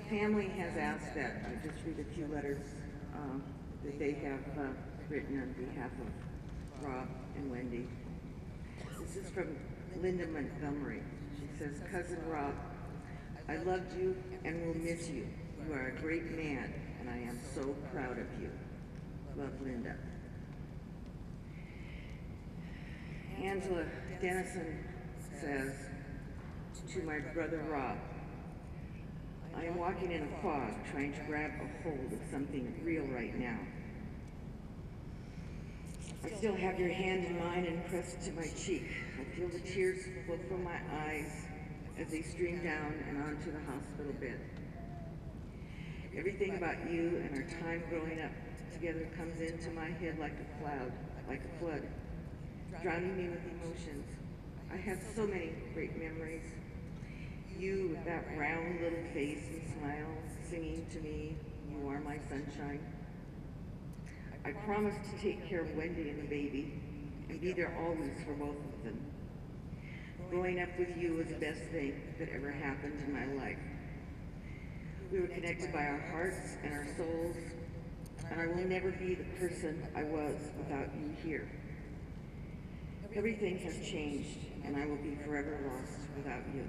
family has asked that I just read a few letters that they have written on behalf of Rob and Wendy. This is from Linda Montgomery. She says, Cousin Rob, I loved you and will miss you. You are a great man, and I am so proud of you. Love, Linda. Angela Dennison says, to my brother Rob, I am walking in a fog trying to grab a hold of something real right now. I still have your hand in mine and pressed to my cheek. I feel the tears flow from my eyes as they stream down and onto the hospital bed. Everything about you and our time growing up together comes into my head like a cloud, like a flood, drowning me with emotions. I have so many great memories. You with that round little face and smile, singing to me, you are my sunshine. I promised to take care of Wendy and the baby and be there always for both of them. Growing up with you was the best thing that ever happened in my life. We were connected by our hearts and our souls, and I will never be the person I was without you here. Everything has changed, and I will be forever lost without you.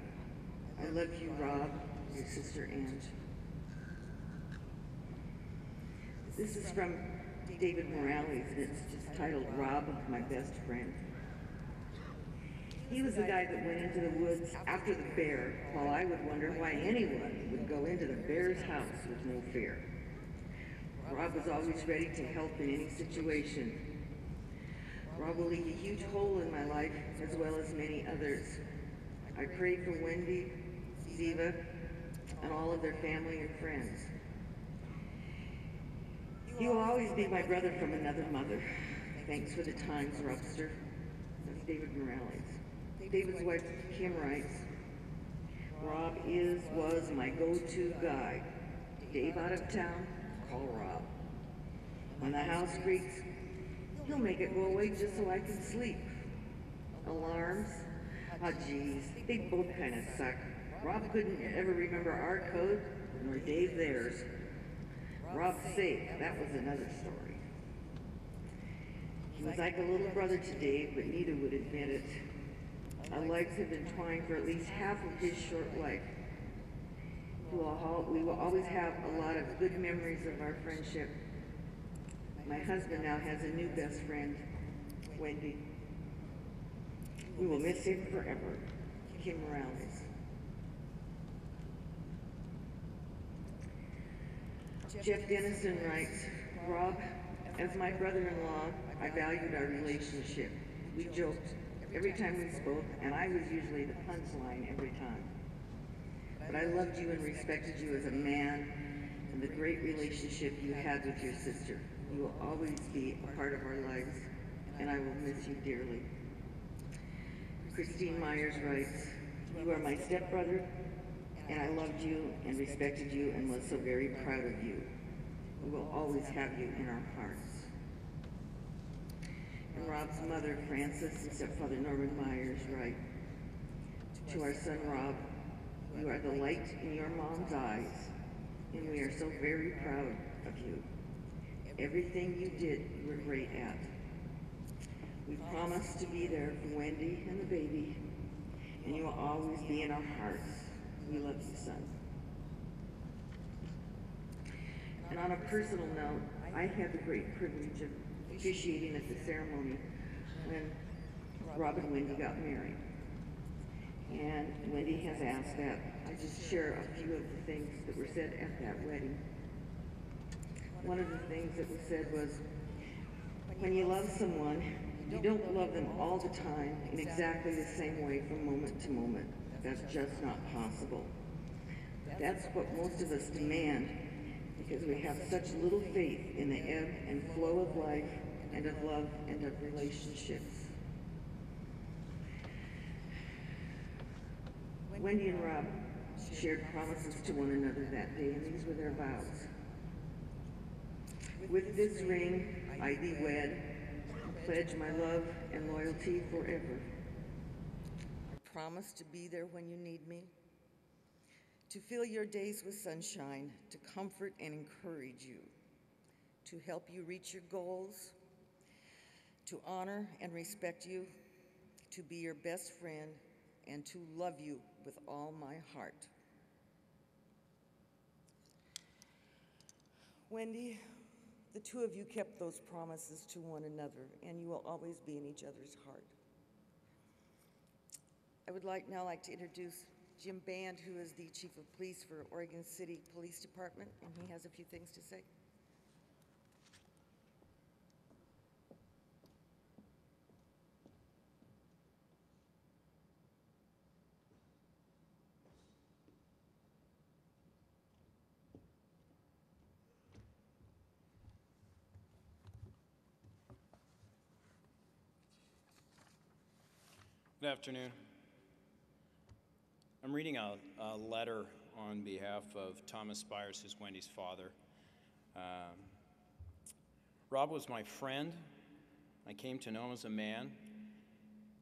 I love you, Rob, your sister Ange. This is from David Morales, and it's just titled Rob, My Best Friend. He was the guy that went into the woods after the bear, while I would wonder why anyone would go into the bear's house with no fear. Rob was always ready to help in any situation. Rob will leave a huge hole in my life, as well as many others. I pray for Wendy, Ziva, and all of their family and friends. You will always be my brother from another mother. Thanks for the times, Robster. That's David Morales. David's wife, Kim, writes, Rob was my go-to guy. Dave out of town, call Rob. When the house creaks, he'll make it go away just so I can sleep. Alarms? Oh geez, they both kind of suck. Rob couldn't ever remember our code, nor Dave theirs. Rob's safe, that was another story. He was like a little brother to Dave, but neither would admit it. Our lives have been twined for at least half of his short life. We will always have a lot of good memories of our friendship. My husband now has a new best friend, Wendy. We will miss him forever. Kim Morales. Jeff Dennison writes, Rob, as my brother-in-law, I valued our relationship. We joked every time we spoke, and I was usually the punchline every time. But I loved you and respected you as a man and the great relationship you had with your sister. You will always be a part of our lives, and I will miss you dearly. Christine Myers writes, you are my stepbrother, and I loved you and respected you and was so very proud of you. We will always have you in our hearts. And Rob's mother, Frances, and stepfather Norman Myers write, to our son Rob, you are the light in your mom's eyes, and we are so very proud of you. Everything you did, you were great at. We promise to be there for Wendy and the baby, and you will always be in our hearts. We love you, son. And on a personal note, I had the great privilege of officiating at the ceremony when Rob and Wendy got married. And Wendy has asked that I just share a few of the things that were said at that wedding. One of the things that was said was, when you love someone, you don't love them all the time in exactly the same way from moment to moment. That's just not possible. That's what most of us demand because we have such little faith in the ebb and flow of life and of love and of relationships. Wendy and Rob shared promises to one another that day, and these were their vows. With this ring, I thee wed, and pledge my love and loyalty forever. I promise to be there when you need me, to fill your days with sunshine, to comfort and encourage you, to help you reach your goals, to honor and respect you, to be your best friend, and to love you with all my heart. Wendy, the two of you kept those promises to one another, and you will always be in each other's heart. I would now like to introduce Jim Band, who is the Chief of Police for Oregon City Police Department, and he has a few things to say. Good afternoon. I'm reading a letter on behalf of Thomas Spires, who's Wendy's father. Rob was my friend. I came to know him as a man.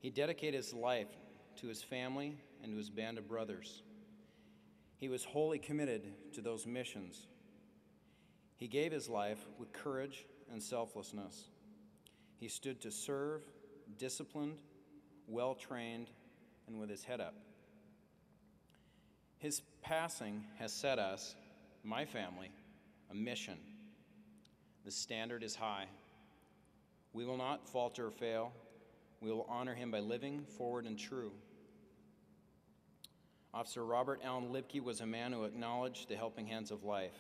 He dedicated his life to his family and to his band of brothers. He was wholly committed to those missions. He gave his life with courage and selflessness. He stood to serve, disciplined, well-trained, and with his head up. His passing has set us, my family, a mission. The standard is high. We will not falter or fail. We will honor him by living forward and true. Officer Robert Allen Libke was a man who acknowledged the helping hands of life.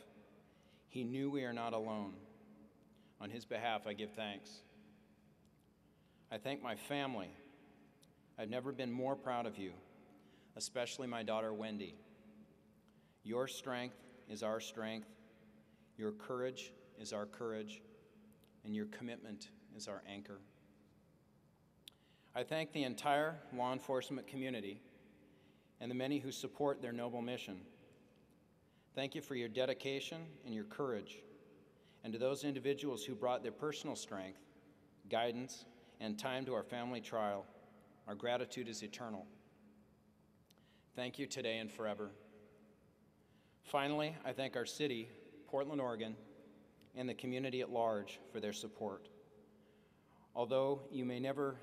He knew we are not alone. On his behalf, I give thanks. I thank my family. I've never been more proud of you, especially my daughter, Wendy. Your strength is our strength, your courage is our courage, and your commitment is our anchor. I thank the entire law enforcement community and the many who support their noble mission. Thank you for your dedication and your courage, and to those individuals who brought their personal strength, guidance, and time to our family trial. Our gratitude is eternal. Thank you today and forever. Finally, I thank our city, Portland, Oregon, and the community at large for their support. Although you may never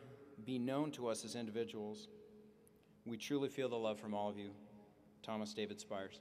be known to us as individuals, we truly feel the love from all of you. Thomas David Spires.